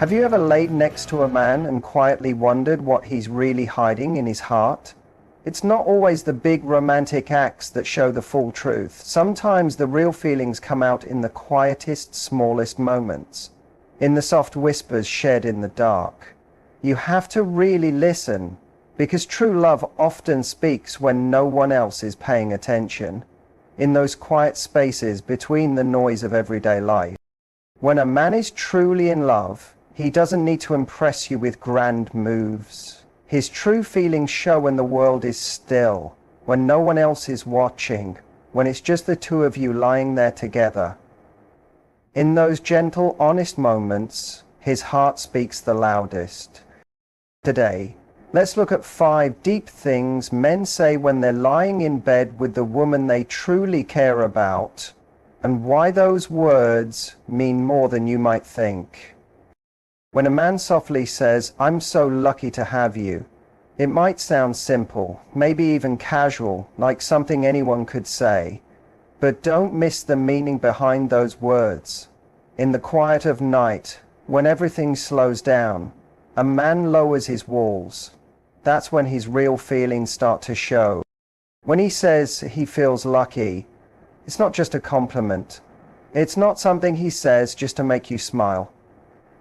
Have you ever laid next to a man and quietly wondered what he's really hiding in his heart? It's not always the big romantic acts that show the full truth. Sometimes the real feelings come out in the quietest, smallest moments, in the soft whispers shed in the dark. You have to really listen, because true love often speaks when no one else is paying attention, in those quiet spaces between the noise of everyday life. When a man is truly in love, he doesn't need to impress you with grand moves. His true feelings show when the world is still, when no one else is watching, when it's just the two of you lying there together. In those gentle, honest moments, his heart speaks the loudest. Today, let's look at 5 deep things men say when they're lying in bed with the woman they truly care about, and why those words mean more than you might think. When a man softly says, "I'm so lucky to have you," it might sound simple, maybe even casual, like something anyone could say. But don't miss the meaning behind those words. In the quiet of night, when everything slows down, a man lowers his walls. That's when his real feelings start to show. When he says he feels lucky, it's not just a compliment. It's not something he says just to make you smile.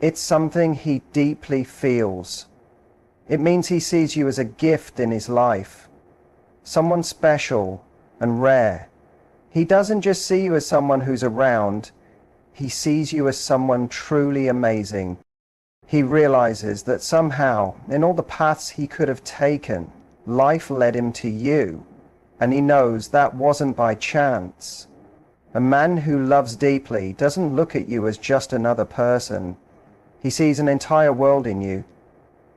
It's something he deeply feels. It means he sees you as a gift in his life, someone special and rare. He doesn't just see you as someone who's around, he sees you as someone truly amazing. He realizes that somehow, in all the paths he could have taken, life led him to you, and he knows that wasn't by chance. A man who loves deeply doesn't look at you as just another person. He sees an entire world in you,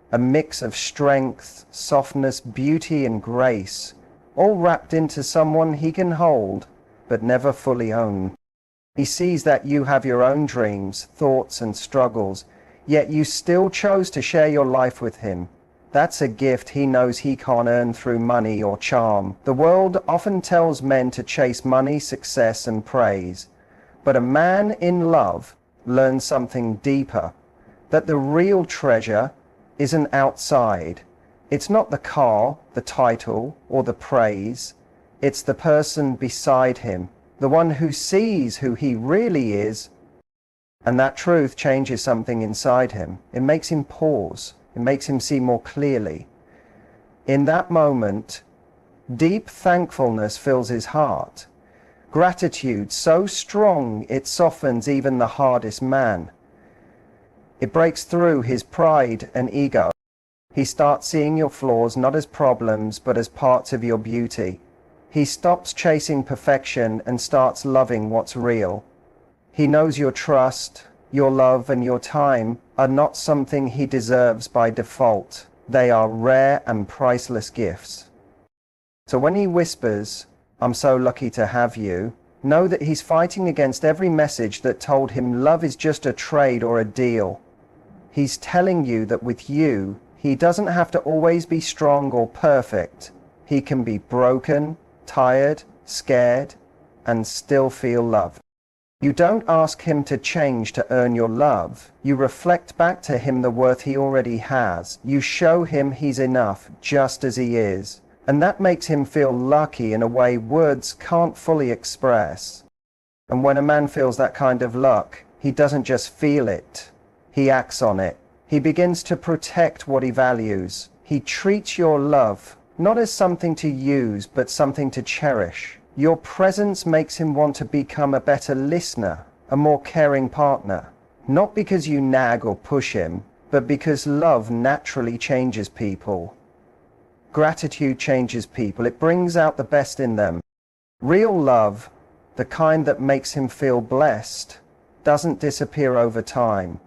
a mix of strength, softness, beauty, and grace, all wrapped into someone he can hold, but never fully own. He sees that you have your own dreams, thoughts, and struggles, yet you still chose to share your life with him. That's a gift he knows he can't earn through money or charm. The world often tells men to chase money, success, and praise, but a man in love learns something deeper. That the real treasure isn't outside. It's not the car, the title, or the praise. It's the person beside him, the one who sees who he really is. And that truth changes something inside him. It makes him pause. It makes him see more clearly. In that moment, deep thankfulness fills his heart. Gratitude so strong it softens even the hardest man. It breaks through his pride and ego. He starts seeing your flaws not as problems, but as parts of your beauty. He stops chasing perfection and starts loving what's real. He knows your trust, your love, and your time are not something he deserves by default. They are rare and priceless gifts. So when he whispers, "I'm so lucky to have you," know that he's fighting against every message that told him love is just a trade or a deal. He's telling you that with you, he doesn't have to always be strong or perfect. He can be broken, tired, scared, and still feel loved. You don't ask him to change to earn your love. You reflect back to him the worth he already has. You show him he's enough just as he is. And that makes him feel lucky in a way words can't fully express. And when a man feels that kind of luck, he doesn't just feel it. He acts on it. He begins to protect what he values. He treats your love not as something to use, but something to cherish. Your presence makes him want to become a better listener, a more caring partner. Not because you nag or push him, but because love naturally changes people. Gratitude changes people. It brings out the best in them. Real love, the kind that makes him feel blessed, doesn't disappear over time.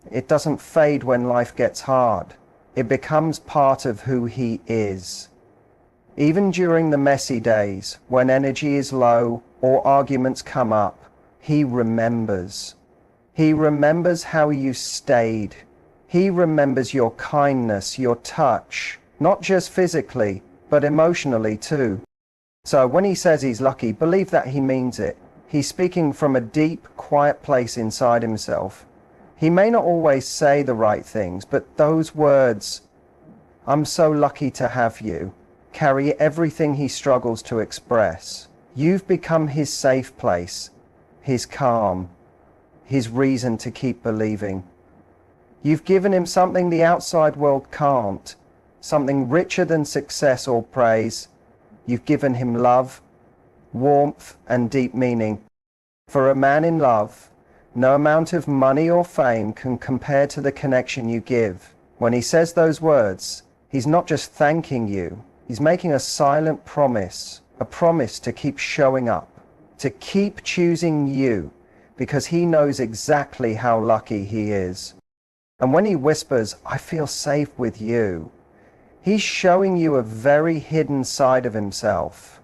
It doesn't fade when life gets hard. It becomes part of who he is. Even during the messy days, when energy is low or arguments come up, he remembers. He remembers how you stayed. He remembers your kindness, your touch, not just physically, but emotionally too. So when he says he's lucky, believe that he means it. He's speaking from a deep, quiet place inside himself. He may not always say the right things, but those words, "I'm so lucky to have you," carry everything he struggles to express. You've become his safe place, his calm, his reason to keep believing. You've given him something the outside world can't, something richer than success or praise. You've given him love, warmth, and deep meaning. For a man in love, no amount of money or fame can compare to the connection you give. When he says those words, he's not just thanking you, he's making a silent promise, a promise to keep showing up, to keep choosing you, because he knows exactly how lucky he is. And when he whispers, "I feel safe with you," he's showing you a very hidden side of himself.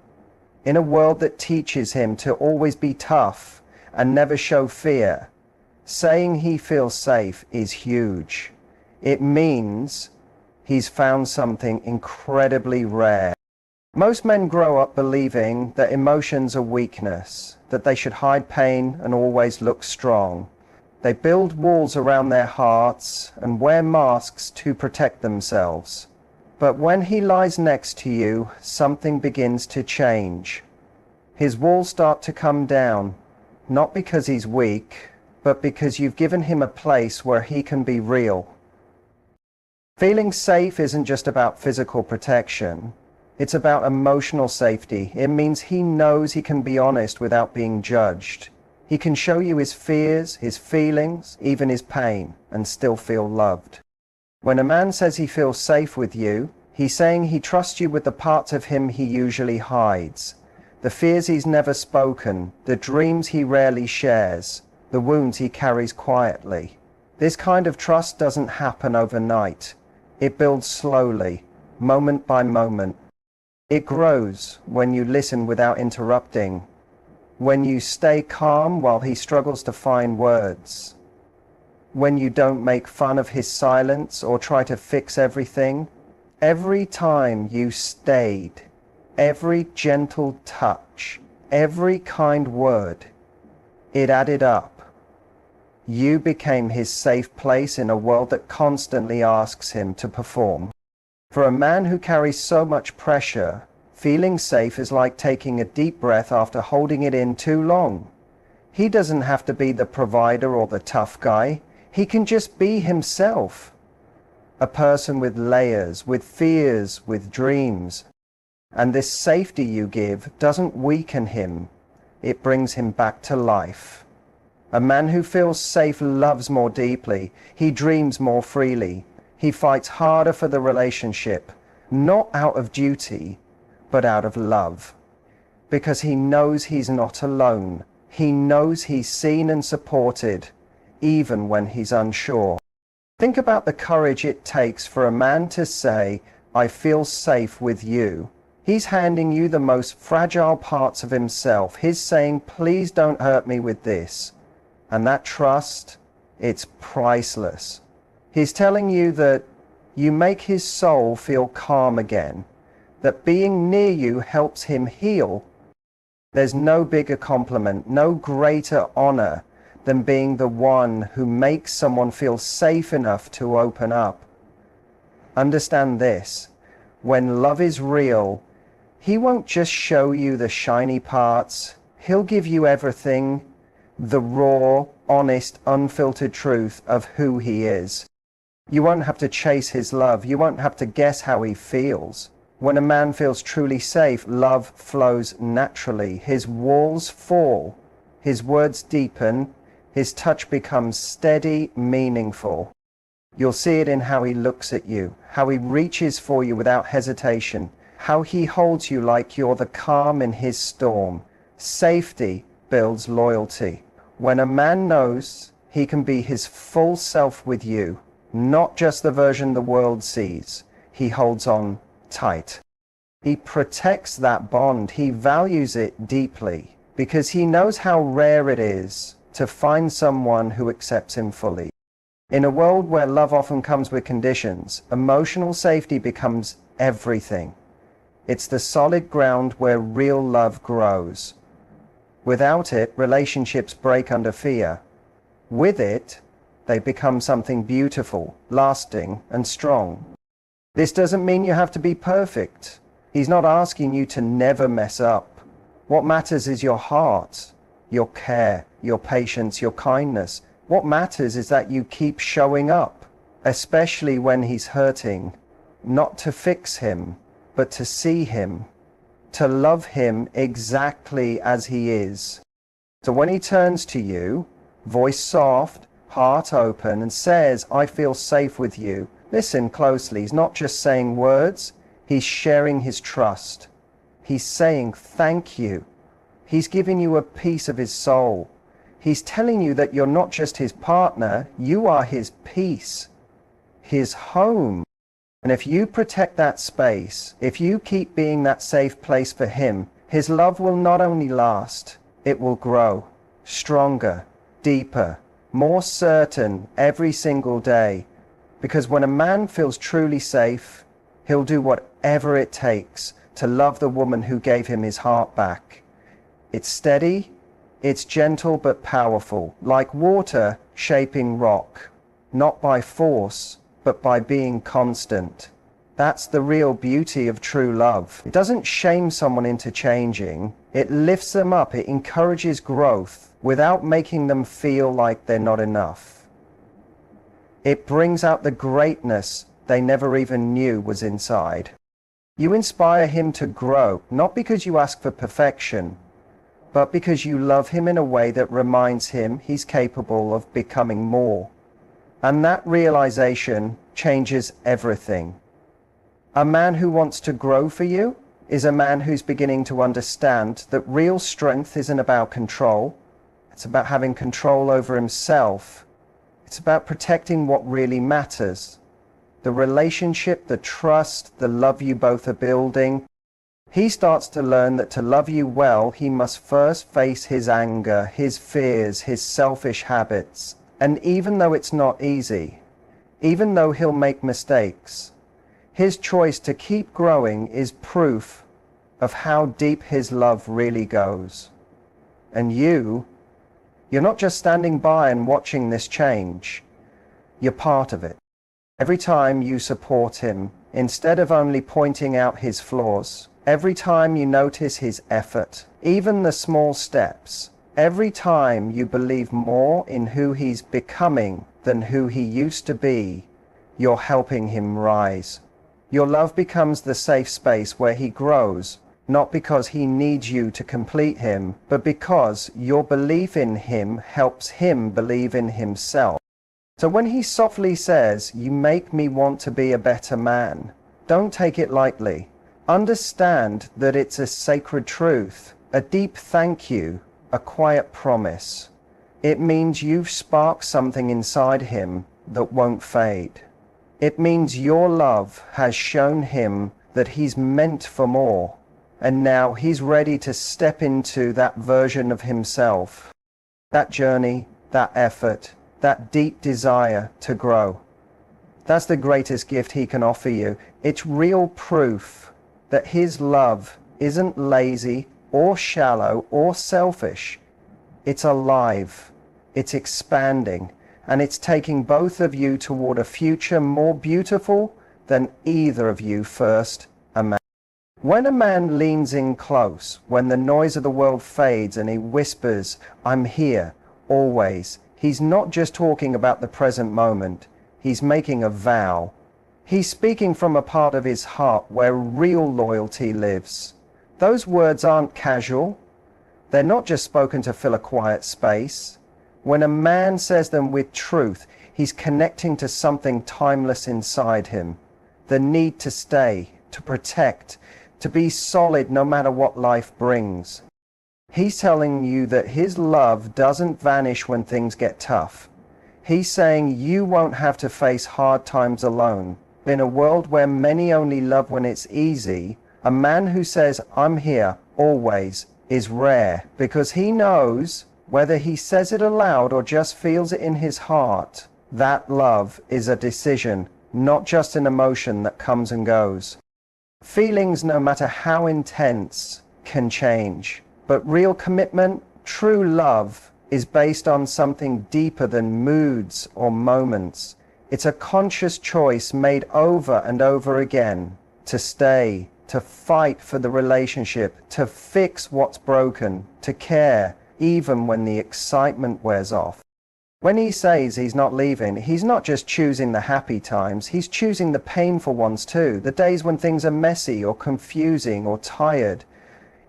In a world that teaches him to always be tough and never show fear, saying he feels safe is huge. It means he's found something incredibly rare. Most men grow up believing that emotions are weakness, that they should hide pain and always look strong. They build walls around their hearts and wear masks to protect themselves. But when he lies next to you, something begins to change. His walls start to come down, not because he's weak, but because you've given him a place where he can be real. Feeling safe isn't just about physical protection. It's about emotional safety. It means he knows he can be honest without being judged. He can show you his fears, his feelings, even his pain, and still feel loved. When a man says he feels safe with you, he's saying he trusts you with the parts of him he usually hides, the fears he's never spoken, the dreams he rarely shares, the wounds he carries quietly. This kind of trust doesn't happen overnight. It builds slowly, moment by moment. It grows when you listen without interrupting, when you stay calm while he struggles to find words, when you don't make fun of his silence or try to fix everything. Every time you stayed, every gentle touch, every kind word, it added up. You became his safe place in a world that constantly asks him to perform. For a man who carries so much pressure, feeling safe is like taking a deep breath after holding it in too long. He doesn't have to be the provider or the tough guy. He can just be himself. A person with layers, with fears, with dreams. And this safety you give doesn't weaken him. It brings him back to life. A man who feels safe loves more deeply. He dreams more freely. He fights harder for the relationship, not out of duty, but out of love. Because he knows he's not alone. He knows he's seen and supported, even when he's unsure. Think about the courage it takes for a man to say, "I feel safe with you." He's handing you the most fragile parts of himself. He's saying, "Please don't hurt me with this." And that trust, it's priceless. He's telling you that you make his soul feel calm again, that being near you helps him heal. There's no bigger compliment, no greater honor than being the one who makes someone feel safe enough to open up. Understand this, when love is real, he won't just show you the shiny parts, he'll give you everything, the raw, honest, unfiltered truth of who he is. You won't have to chase his love. You won't have to guess how he feels. When a man feels truly safe, love flows naturally. His walls fall. His words deepen. His touch becomes steady, meaningful. You'll see it in how he looks at you, how he reaches for you without hesitation, how he holds you like you're the calm in his storm. Safety builds loyalty. When a man knows he can be his full self with you, not just the version the world sees, he holds on tight. He protects that bond. He values it deeply because he knows how rare it is to find someone who accepts him fully. In a world where love often comes with conditions, emotional safety becomes everything. It's the solid ground where real love grows. Without it, relationships break under fear. With it, They become something beautiful, lasting, and strong. This doesn't mean you have to be perfect. He's not asking you to never mess up. What matters is your heart, your care, your patience, your kindness. What matters is that you keep showing up, especially when he's hurting, not to fix him, but to see him, to love him exactly as he is. So when he turns to you, voice soft, heart open, and says, "I feel safe with you," listen closely. He's not just saying words, he's sharing his trust. He's saying thank you. He's giving you a piece of his soul. He's telling you that you're not just his partner, you are his peace, his home. And if you protect that space, if you keep being that safe place for him, his love will not only last, it will grow stronger, deeper, more certain every single day. Because when a man feels truly safe, he'll do whatever it takes to love the woman who gave him his heart back. It's steady, it's gentle but powerful, like water shaping rock, not by force, but by being constant. That's the real beauty of true love. It doesn't shame someone into changing, it lifts them up, it encourages growth without making them feel like they're not enough. It brings out the greatness they never even knew was inside. You inspire him to grow, not because you ask for perfection, but because you love him in a way that reminds him he's capable of becoming more. And that realization changes everything. A man who wants to grow for you is a man who's beginning to understand that real strength isn't about control. It's about having control over himself. It's about protecting what really matters. The relationship, the trust, the love you both are building. He starts to learn that to love you well, he must first face his anger, his fears, his selfish habits. And even though it's not easy, even though he'll make mistakes, his choice to keep growing is proof of how deep his love really goes. And you're not just standing by and watching this change, you're part of it. Every time you support him, instead of only pointing out his flaws, every time you notice his effort, even the small steps, every time you believe more in who he's becoming than who he used to be, you're helping him rise. Your love becomes the safe space where he grows, not because he needs you to complete him, but because your belief in him helps him believe in himself. So when he softly says, "You make me want to be a better man," don't take it lightly. Understand that it's a sacred truth, a deep thank you, a quiet promise. It means you've sparked something inside him that won't fade. It means your love has shown him that he's meant for more, and now he's ready to step into that version of himself, that journey, that effort, that deep desire to grow. That's the greatest gift he can offer you. It's real proof that his love isn't lazy or shallow or selfish. It's alive, it's expanding, and it's taking both of you toward a future more beautiful than either of you first imagined. When a man leans in close, when the noise of the world fades and he whispers, "I'm here, always," he's not just talking about the present moment, he's making a vow. He's speaking from a part of his heart where real loyalty lives. Those words aren't casual. They're not just spoken to fill a quiet space. When a man says them with truth, he's connecting to something timeless inside him. The need to stay, to protect, to be solid no matter what life brings. He's telling you that his love doesn't vanish when things get tough. He's saying you won't have to face hard times alone. In a world where many only love when it's easy, a man who says, "I'm here, always," is rare, because he knows, whether he says it aloud or just feels it in his heart, that love is a decision, not just an emotion that comes and goes. Feelings, no matter how intense, can change, but real commitment, true love, is based on something deeper than moods or moments. It's a conscious choice made over and over again to stay, to fight for the relationship, to fix what's broken, to care, even when the excitement wears off. When he says he's not leaving, he's not just choosing the happy times, he's choosing the painful ones too, the days when things are messy or confusing or tired.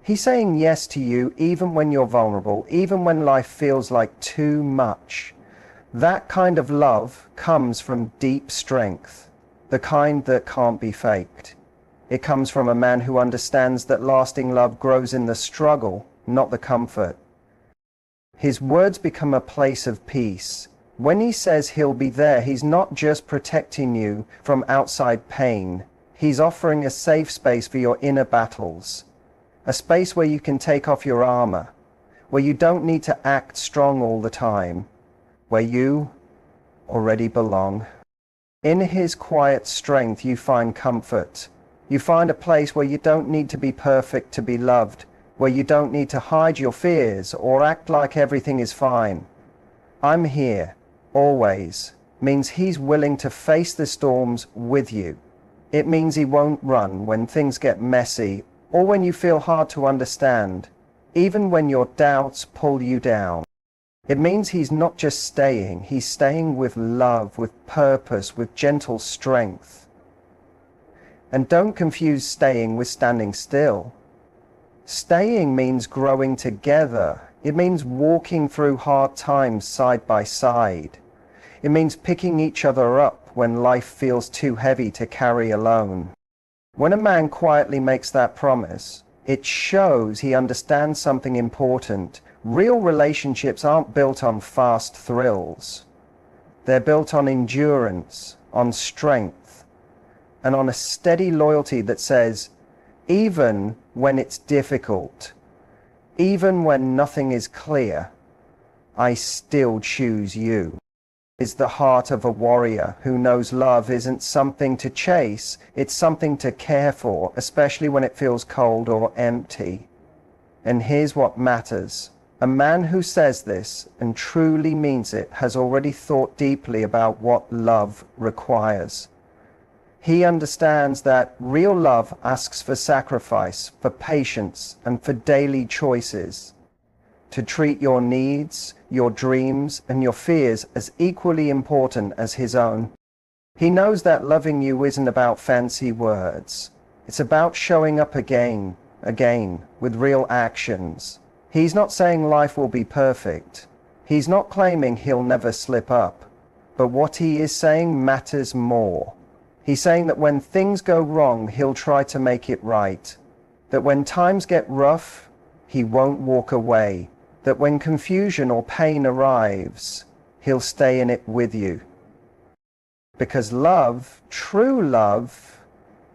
He's saying yes to you even when you're vulnerable, even when life feels like too much. That kind of love comes from deep strength, the kind that can't be faked. It comes from a man who understands that lasting love grows in the struggle, not the comfort. His words become a place of peace. When he says he'll be there, he's not just protecting you from outside pain. He's offering a safe space for your inner battles. A space where you can take off your armor, where you don't need to act strong all the time, where you already belong. In his quiet strength, you find comfort. You find a place where you don't need to be perfect to be loved, where you don't need to hide your fears or act like everything is fine. I'm here, always, means he's willing to face the storms with you. It means he won't run when things get messy or when you feel hard to understand, even when your doubts pull you down. It means he's not just staying, he's staying with love, with purpose, with gentle strength. And don't confuse staying with standing still. Staying means growing together. It means walking through hard times side by side. It means picking each other up when life feels too heavy to carry alone. When a man quietly makes that promise, it shows he understands something important. Real relationships aren't built on fast thrills. They're built on endurance, on strength, and on a steady loyalty that says, even when it's difficult, even when nothing is clear, I still choose you. Is the heart of a warrior who knows love isn't something to chase, it's something to care for, especially when it feels cold or empty. And here's what matters. A man who says this and truly means it has already thought deeply about what love requires. He understands that real love asks for sacrifice, for patience, and for daily choices. To treat your needs, your dreams, and your fears as equally important as his own. He knows that loving you isn't about fancy words. It's about showing up again, with real actions. He's not saying life will be perfect. He's not claiming he'll never slip up. But what he is saying matters more. He's saying that when things go wrong, he'll try to make it right. That when times get rough, he won't walk away. That when confusion or pain arrives, he'll stay in it with you. Because love, true love,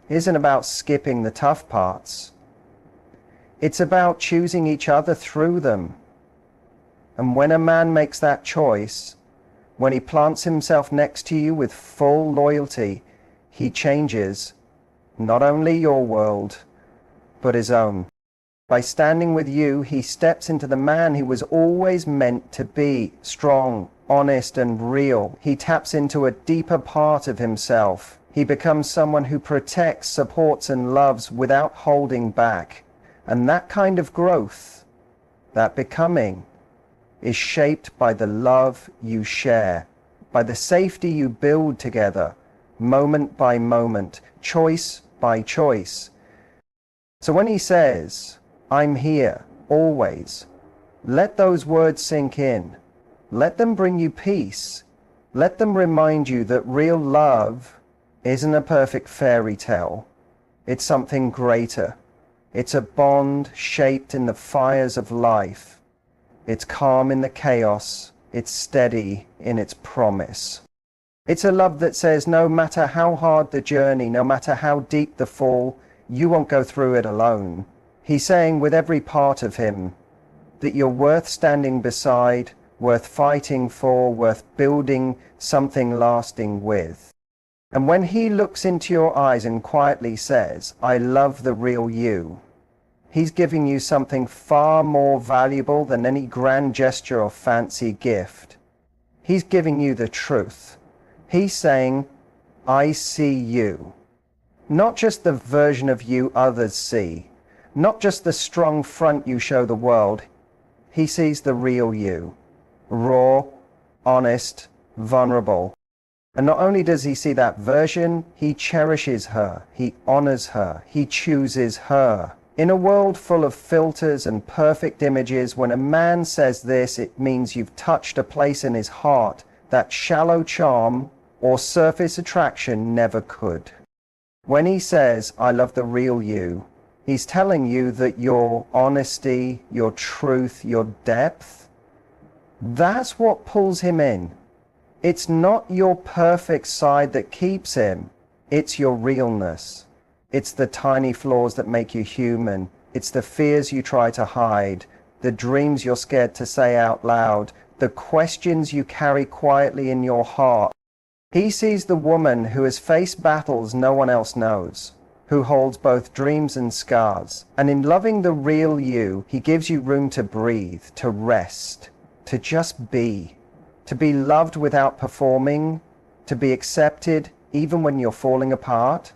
isn't about skipping the tough parts. It's about choosing each other through them. And when a man makes that choice, when he plants himself next to you with full loyalty, he changes not only your world, but his own. By standing with you, he steps into the man he was always meant to be, strong, honest, and real. He taps into a deeper part of himself. He becomes someone who protects, supports, and loves without holding back. And that kind of growth, that becoming, is shaped by the love you share, by the safety you build together, moment by moment, choice by choice. So when he says, I'm here, always, let those words sink in. Let them bring you peace. Let them remind you that real love isn't a perfect fairy tale. It's something greater. It's a bond shaped in the fires of life. It's calm in the chaos. It's steady in its promise. It's a love that says no matter how hard the journey, no matter how deep the fall, you won't go through it alone. He's saying with every part of him that you're worth standing beside, worth fighting for, worth building something lasting with. And when he looks into your eyes and quietly says, I love the real you, He's giving you something far more valuable than any grand gesture or fancy gift. He's giving you the truth. He's saying, I see you. Not just the version of you others see. Not just the strong front you show the world. He sees the real you. Raw, honest, vulnerable. And not only does he see that version, he cherishes her. He honors her. He chooses her. In a world full of filters and perfect images, when a man says this, it means you've touched a place in his heart that shallow charm or surface attraction never could. When he says, I love the real you, he's telling you that your honesty, your truth, your depth, that's what pulls him in. It's not your perfect side that keeps him. It's your realness. It's the tiny flaws that make you human. It's the fears you try to hide, the dreams you're scared to say out loud, the questions you carry quietly in your heart. He sees the woman who has faced battles no one else knows, who holds both dreams and scars. And in loving the real you, he gives you room to breathe, to rest, to just be, to be loved without performing, to be accepted even when you're falling apart.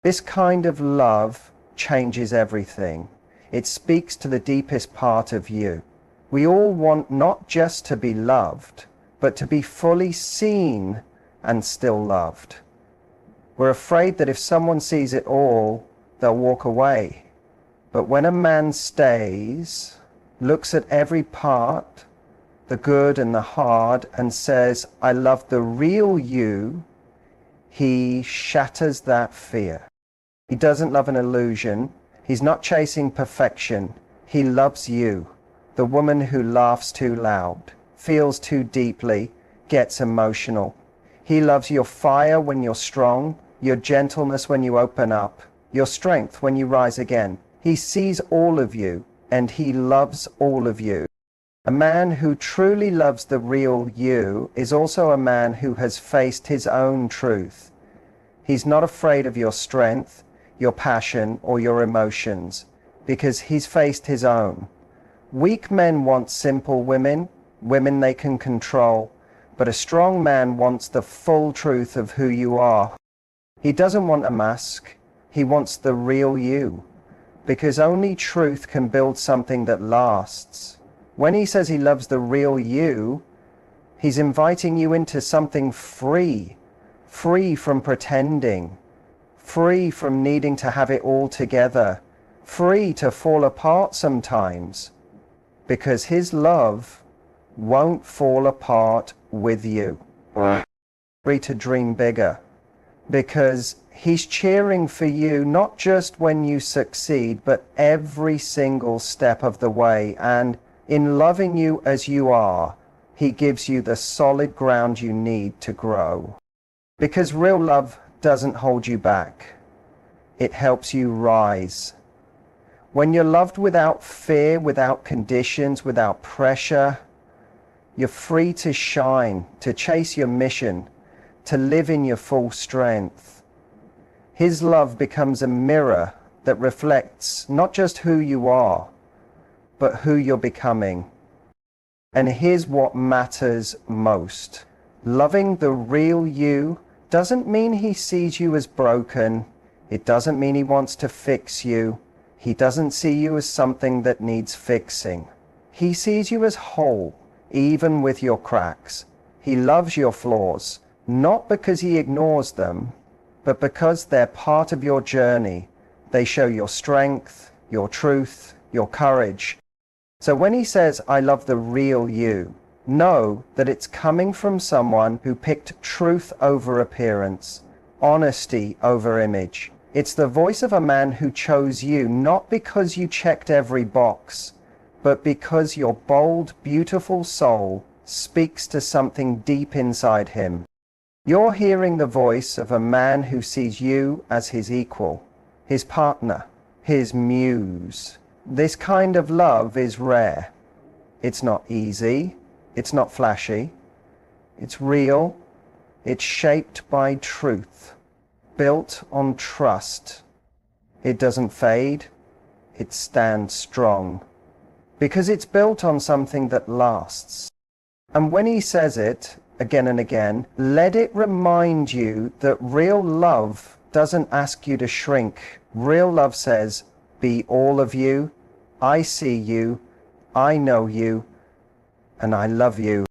This kind of love changes everything. It speaks to the deepest part of you. We all want not just to be loved, but to be fully seen and still loved. We're afraid that if someone sees it all, they'll walk away. But when a man stays, looks at every part, the good and the hard, and says, I love the real you, he shatters that fear. He doesn't love an illusion. He's not chasing perfection. He loves you, the woman who laughs too loud, feels too deeply, gets emotional. He loves your fire when you're strong, your gentleness when you open up, your strength when you rise again. He sees all of you, and he loves all of you. A man who truly loves the real you is also a man who has faced his own truth. He's not afraid of your strength, your passion, or your emotions, because he's faced his own. Weak men want simple women, women they can control, but a strong man wants the full truth of who you are. He doesn't want a mask, he wants the real you, because only truth can build something that lasts. When he says he loves the real you, he's inviting you into something free, free from pretending, free from needing to have it all together, free to fall apart sometimes, because his love won't fall apart with you. Free to dream bigger, because he's cheering for you not just when you succeed, but every single step of the way. And in loving you as you are, he gives you the solid ground you need to grow. Because real love doesn't hold you back. It helps you rise. When you're loved without fear, without conditions, without pressure, you're free to shine, to chase your mission, to live in your full strength. His love becomes a mirror that reflects not just who you are, but who you're becoming. And here's what matters most. Loving the real you doesn't mean he sees you as broken. It doesn't mean he wants to fix you. He doesn't see you as something that needs fixing. He sees you as whole, even with your cracks. He loves your flaws, not because he ignores them, but because they're part of your journey. They show your strength, your truth, your courage. So when he says, I love the real you, know that it's coming from someone who picked truth over appearance, honesty over image. It's the voice of a man who chose you, not because you checked every box, but because your bold, beautiful soul speaks to something deep inside him. You're hearing the voice of a man who sees you as his equal, his partner, his muse. This kind of love is rare. It's not easy. It's not flashy. It's real. It's shaped by truth, built on trust. It doesn't fade. it stands strong. Because it's built on something that lasts. And when he says it again and again, let it remind you that real love doesn't ask you to shrink. Real love says, be all of you, I see you, I know you, and I love you.